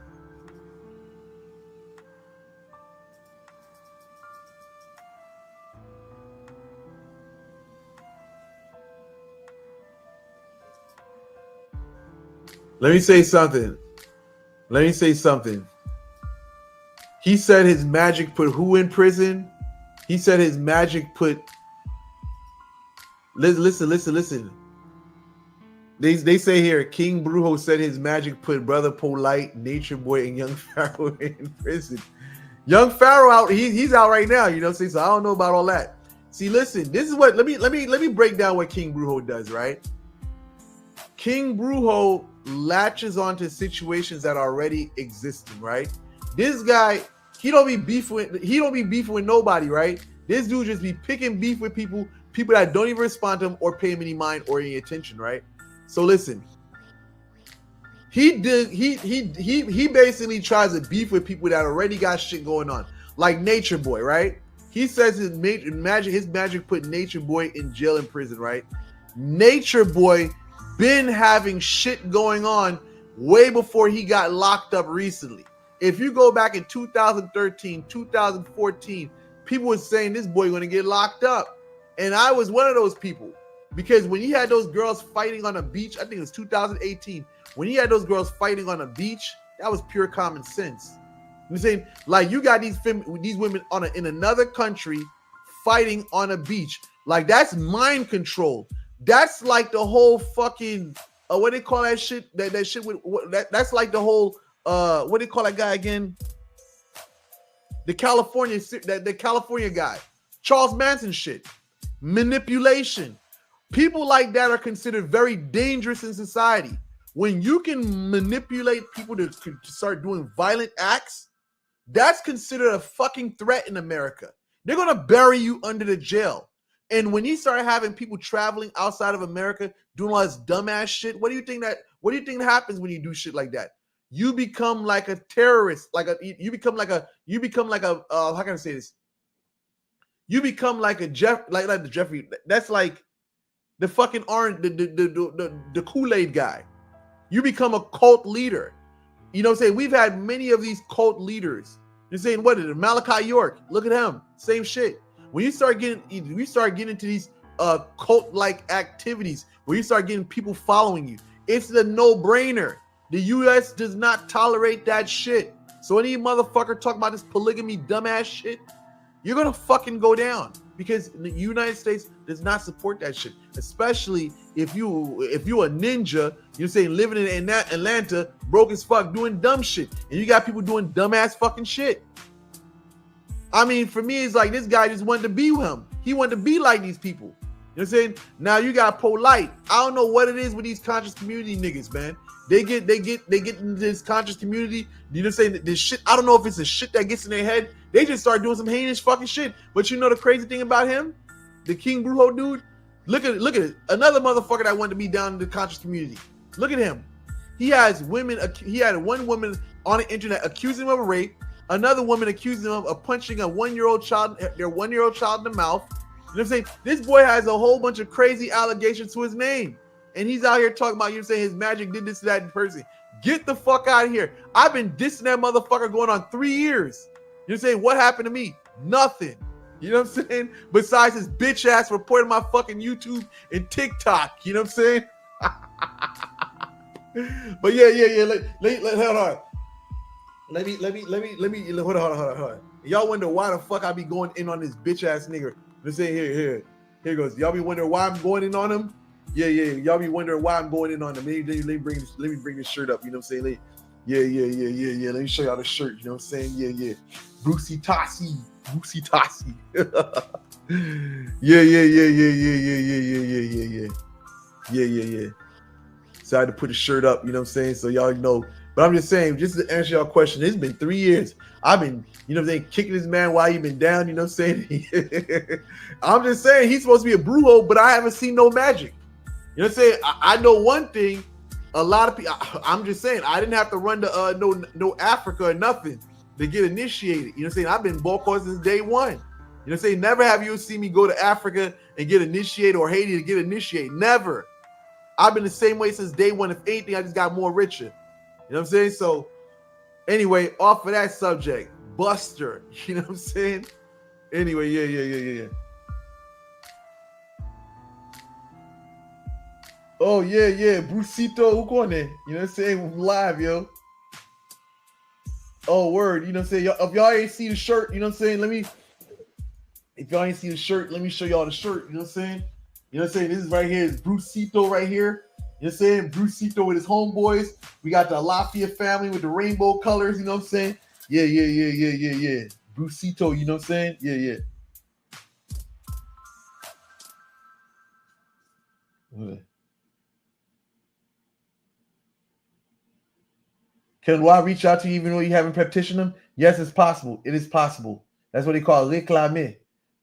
Let me say something. He said his magic put who in prison? He said his magic put. Listen. They say here, King Brujo said his magic put Brother Polite, Nature Boy, and Young Pharaoh in prison. Young Pharaoh out, he's out right now, you know what I'm saying? So I don't know about all that. See, listen, this is what let me break down what King Brujo does, right? King Brujo latches onto situations that are already existing, right? This guy, he don't be beefing with nobody, right? This dude just be picking beef with people that don't even respond to him or pay him any mind or any attention, right? So listen, he basically tries to beef with people that already got shit going on, like Nature Boy, right? He says his magic put Nature Boy in jail and prison, right? Nature Boy been having shit going on way before he got locked up recently. If you go back in 2013, 2014, people were saying this boy going to get locked up. And I was one of those people. Because when he had those girls fighting on a beach, I think it was 2018, when he had those girls fighting on a beach, that was pure common sense. I'm saying, like, you got these women in another country fighting on a beach. Like, that's mind control. That's like the whole fucking what they call that shit? That shit with that's like the whole what they call that guy again? The California guy, Charles Manson shit, manipulation. People like that are considered very dangerous in society. When you can manipulate people to start doing violent acts, that's considered a fucking threat in America. They're gonna bury you under the jail. And when you start having people traveling outside of America doing all this dumbass shit, what do you think happens when you do shit like that? You become like a terrorist, you become like a how can I say this? You become like a the Jeffrey. That's like the fucking orange, the Kool-Aid guy. You become a cult leader. You know what I'm saying? We've had many of these cult leaders. You're saying, what is it? Malachi York. Look at him. Same shit. When you start getting into these cult-like activities, where you start getting people following you, it's the no-brainer. The U.S. does not tolerate that shit. So any motherfucker talk about this polygamy dumbass shit, you're gonna fucking go down, because the United States does not support that shit. Especially if you a ninja, you're saying living in Atlanta, broke as fuck, doing dumb shit, and you got people doing dumbass fucking shit. I mean, for me, it's like this guy just wanted to be him. He wanted to be like these people. You know what I'm saying? Now you got polite. I don't know what it is with these conscious community niggas, man. They get into this conscious community. You know what I'm saying? This shit, I don't know if it's the shit that gets in their head. They just start doing some heinous fucking shit. But you know the crazy thing about him? The King Brujo dude? Look at it. Another motherfucker that wanted to be down in the conscious community. Look at him. He had one woman on the internet accusing him of a rape. Another woman accusing him of punching their 1-year-old child in the mouth. You know what I'm saying? This boy has a whole bunch of crazy allegations to his name. And he's out here talking about, you know, saying his magic did this to that person. Get the fuck out of here. I've been dissing that motherfucker going on 3 years. You know what I'm saying? What happened to me? Nothing. You know what I'm saying? Besides his bitch ass reporting my fucking YouTube and TikTok. You know what I'm saying? But yeah. Hold on. Let me hold on. Y'all wonder why the fuck I be going in on this bitch ass nigga. Let's say here goes. Y'all be wondering why I'm going in on him? Yeah. Y'all be wondering why I'm going in on him. Let me bring this shirt up. You know what I'm saying? Yeah. Let me show y'all the shirt. You know what I'm saying? Yeah. Brucey Tassi. Yeah. So I had to put the shirt up. You know what I'm saying? So y'all know. But I'm just saying, just to answer y'all question, it's been 3 years. I've been, you know what I'm saying, kicking this man while he been down, you know what I'm saying? I'm just saying, he's supposed to be a brujo, but I haven't seen no magic. You know what I'm saying? I know one thing, a lot of people, I'm just saying, I didn't have to run to no Africa or nothing to get initiated. You know what I'm saying? I've been Boko since day one. You know what I'm saying? Never have you seen me go to Africa and get initiated, or Haiti to get initiated. Never. I've been the same way since day one. If anything, I just got more richer. You know what I'm saying? So anyway, off of that subject, Buster, you know what I'm saying? Anyway, yeah. Oh, yeah. Brucito Ukone. You know what I'm saying? Live, yo. Oh, word. You know what I'm saying? If y'all ain't see the shirt, you know what I'm saying? If y'all ain't see the shirt, let me show y'all the shirt. You know what I'm saying? You know what I'm saying? This is right here. It's Brucito right here. You know what I'm saying? Brucito with his homeboys. We got the Lafayette family with the rainbow colors. You know what I'm saying? Yeah. Brucito, you know what I'm saying? Yeah. Can I reach out to you even though you haven't petitioned them? Yes, it's possible. It is possible. That's what they call réclamer.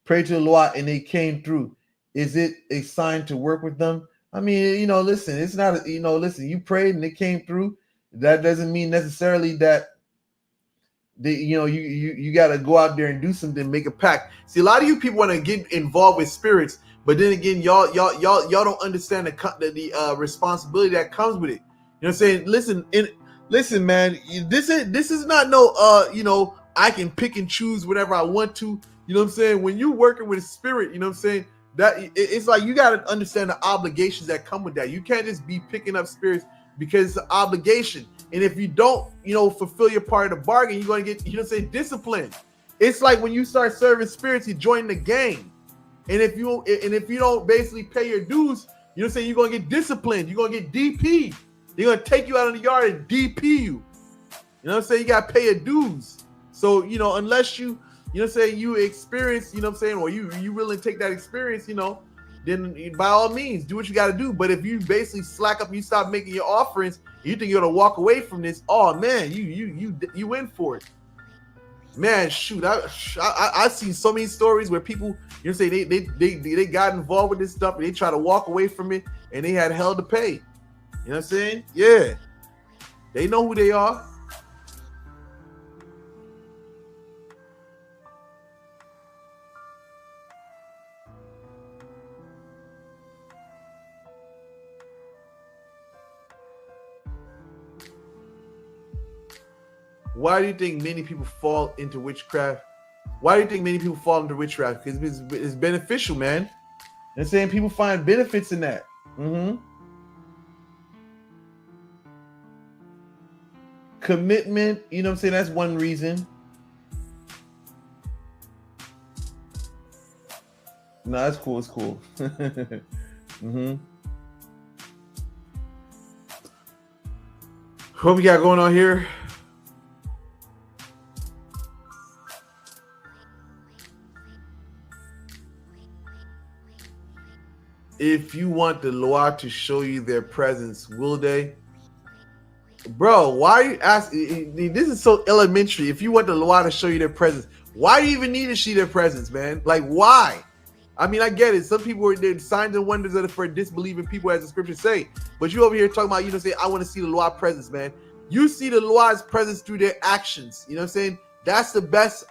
Pray to the Lord and they came through. Is it a sign to work with them? I mean, you know, listen, it's not, you know, listen, you prayed and it came through. That doesn't mean necessarily that you got to go out there and do something, make a pact. See, a lot of you people want to get involved with spirits, but then again, y'all don't understand the responsibility that comes with it. You know what I'm saying? Listen, man, this is not no I can pick and choose whatever I want to. You know what I'm saying? When you working with a spirit, you know what I'm saying? That it's like you got to understand the obligations that come with that. You can't just be picking up spirits because it's an obligation. And if you don't, fulfill your part of the bargain, you're going to get, disciplined. It's like when you start serving spirits, you join the gang. And if you don't basically pay your dues, you're going to get disciplined. You're going to get DP. They're going to take you out of the yard and DP you. You know what I'm saying? You got to pay your dues. So, unless you experience, or you willing to take that experience, then by all means, do what you got to do. But if you basically slack up, you stop making your offerings, you think you're going to walk away from this, oh man, you in for it. Man, shoot, I've seen so many stories where people, they got involved with this stuff and they try to walk away from it and they had hell to pay. You know what I'm saying? Yeah. They know who they are. Why do you think many people fall into witchcraft? Why do you think many people fall into witchcraft? Because it's beneficial, man. And saying people find benefits in that. Commitment, that's one reason. No, that's cool. It's cool. What we got going on here? If you want the Loa to show you their presence, will they? Bro, why are you asking? This is so elementary. If you want the Loa to show you their presence, why do you even need to see their presence, man? Like, why? I mean, I get it. Some people are signs and wonders that are for disbelieving people, as the scriptures say. But you over here talking about, say, I want to see the Loa presence, man. You see the Loa's presence through their actions. You know what I'm saying? That's the best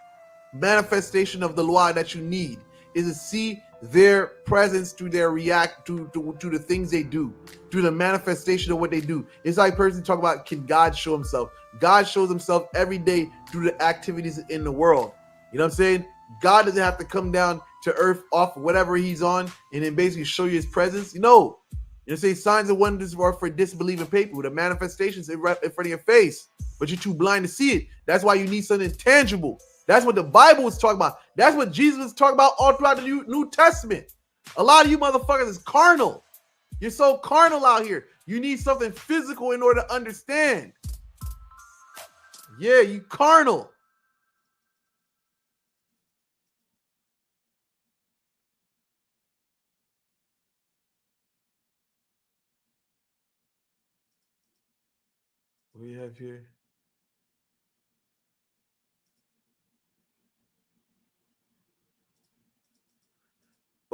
manifestation of the Loa that you need, is to see their presence through their react to the things they do, through the manifestation of what they do. It's like person talk about, can God show himself? God shows himself every day through the activities in the world. You know what I'm saying? God doesn't have to come down to earth off whatever he's on and then basically show you his presence. No. You know, say signs and wonders are for disbelieving people. The manifestations in front of your face, but you're too blind to see it. That's why you need something tangible. That's what the Bible was talking about. That's what Jesus was talking about all throughout the New Testament. A lot of you motherfuckers is carnal. You're so carnal out here. You need something physical in order to understand. Yeah, you carnal. What do you have here?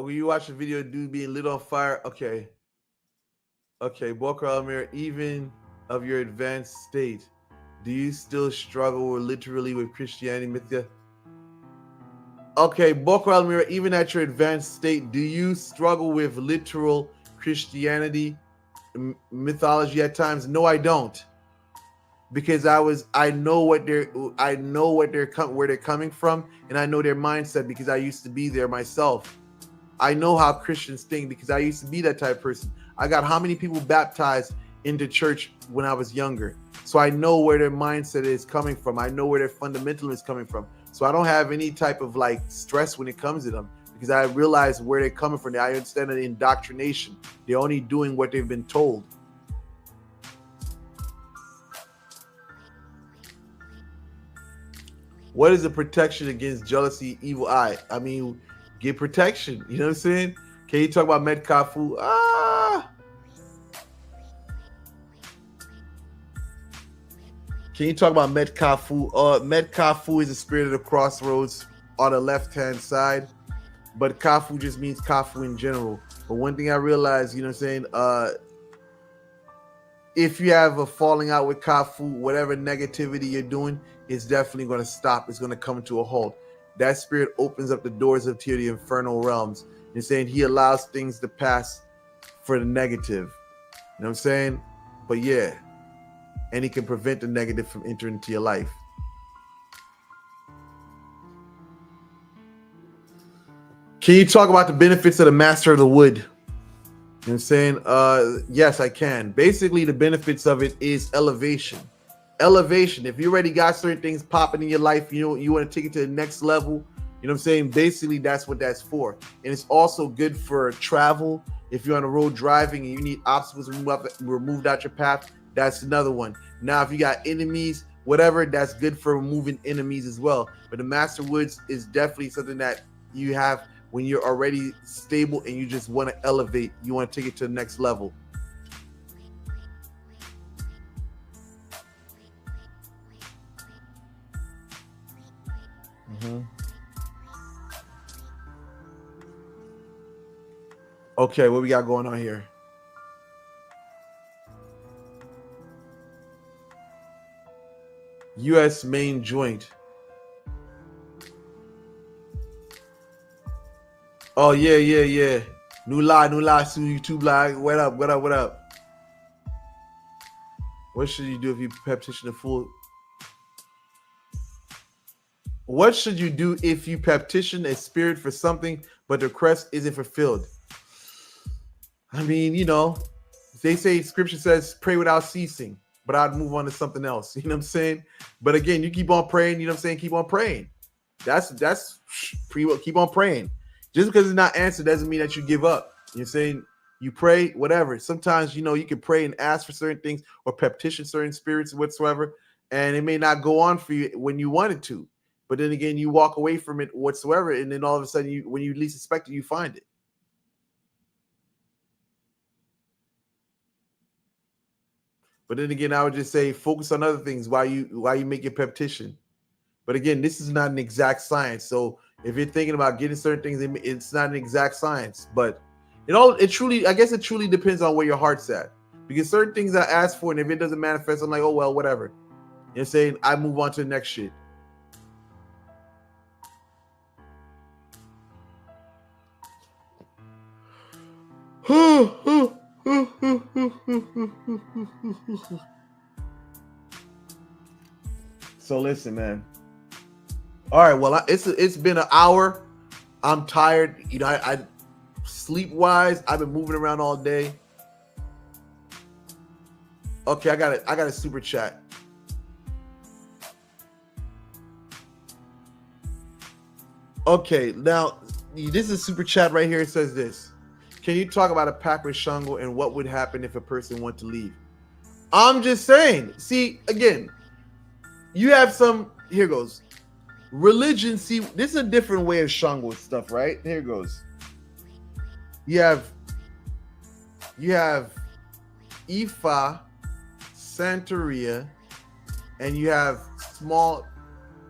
Oh, you watch the video of dude being lit on fire? Okay. Okay, Bokar Almir, even of your advanced state, do you still struggle literally with Christianity mythia? Okay, Bokar Almir, even at your advanced state, do you struggle with literal Christianity mythology at times? No, I don't. Because I know where they're coming from, and I know their mindset because I used to be there myself. I know how Christians think because I used to be that type of person. I got how many people baptized into church when I was younger. So I know where their mindset is coming from. I know where their fundamental is coming from. So I don't have any type of like stress when it comes to them because I realize where they're coming from. I understand the indoctrination. They're only doing what they've been told. What is the protection against jealousy, evil eye? I mean, get protection. You know what I'm saying? Can you talk about Met Kalfou? Can you talk about Met Kalfou? Met Kalfou is the spirit of the crossroads on the left-hand side. But Kafou just means Kafou in general. But one thing I realized, you know what I'm saying? If you have a falling out with Kafou, whatever negativity you're doing, it's definitely going to stop. It's going to come to a halt. That spirit opens up the doors of to the infernal realms and saying he allows things to pass for the negative. You know what I'm saying? But yeah, and he can prevent the negative from entering into your life. Can you talk about the benefits of the master of the wood? You know what I'm saying? Yes, I can. Basically, the benefits of it is elevation. elevation. If you already got certain things popping in your life, you know, you want to take it to the next level. You know what I'm saying? Basically, that's what that's for. And it's also good for travel. If you're on the road driving and you need obstacles removed out your path, that's another one. Now, if you got enemies, whatever, that's good for removing enemies as well. But the Master Woods is definitely something that you have when you're already stable and you just want to elevate. You want to take it to the next level. Okay, what we got going on here? U.S. main joint. Oh, yeah. Nula, Su YouTube live. What up? What should you do if you petition a full? What should you do if you petition a spirit for something, but the request isn't fulfilled? I mean, you know, they say scripture says pray without ceasing, but I'd move on to something else. You know what I'm saying? But again, you keep on praying. You know what I'm saying? Keep on praying. That's keep on praying. Just because it's not answered doesn't mean that you give up. You're saying you pray, whatever. Sometimes, you know, you can pray and ask for certain things or petition certain spirits whatsoever, and it may not go on for you when you wanted to. But then again, you walk away from it whatsoever, and then all of a sudden, when you least expect it, you find it. But then again, I would just say focus on other things while you make your petition. But again, this is not an exact science. So if you're thinking about getting certain things, it's not an exact science. But I guess it truly depends on where your heart's at. Because certain things I ask for, and if it doesn't manifest, I'm like, oh well, whatever. You're saying I move on to the next shit. So listen, man. All right, well, it's been an hour. I'm tired. You know, I sleep wise, I've been moving around all day. Okay, I got a super chat. Okay, now this is a super chat right here. It says this. Can you talk about a pact with Shango and what would happen if a person wanted to leave? I'm just saying. See, again, you have some. Here goes. Religion. See, this is a different way of Shango stuff, right? Here goes. You have Ifa, Santeria, and you have small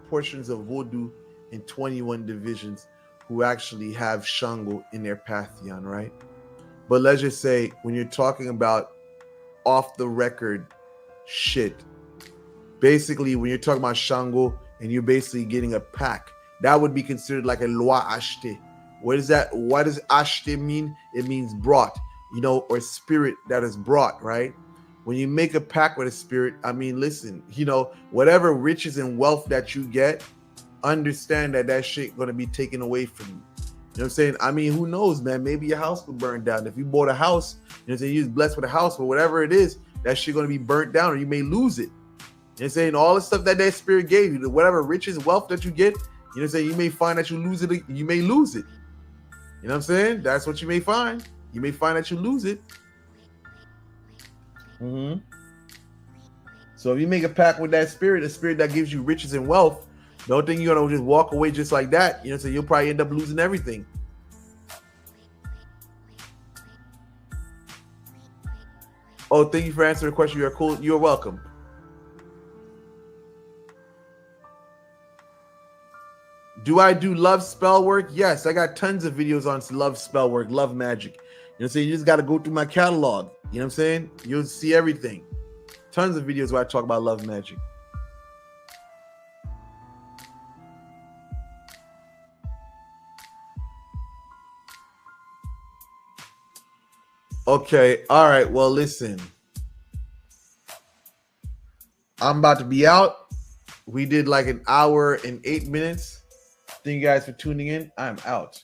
portions of Voodoo in 21 divisions who actually have Shango in their pantheon, right? But let's just say when you're talking about off the record shit, basically when you're talking about Shango and you're basically getting a pack, that would be considered like a loi acheté. What is that? What does acheté mean? It means brought, you know, or spirit that is brought, right? When you make a pact with a spirit, I mean, listen, you know, whatever riches and wealth that you get, understand that shit gonna be taken away from you. You know what I'm saying? I mean, who knows, man? Maybe your house will burn down. If you bought a house, you know what I'm saying, you're blessed with a house, but whatever it is, that shit gonna be burnt down, or you may lose it. You know what I'm saying? All the stuff that spirit gave you, whatever riches, wealth that you get, you know what I'm saying, you may find that you lose it. You may lose it. You know what I'm saying? That's what you may find. You may find that you lose it. Mm-hmm. So if you make a pact with that spirit, a spirit that gives you riches and wealth, don't think you're gonna just walk away just like that. You know, so you'll probably end up losing everything. Oh, thank you for answering the question. You're cool. You're welcome. Do I do love spell work? Yes, I got tons of videos on love spell work, love magic. You know what I'm saying? You just got to go through my catalog. You know what I'm saying? You'll see everything. Tons of videos where I talk about love magic. Okay. All right. Well, listen. I'm about to be out. We did like an hour and 8 minutes. Thank you guys for tuning in. I'm out.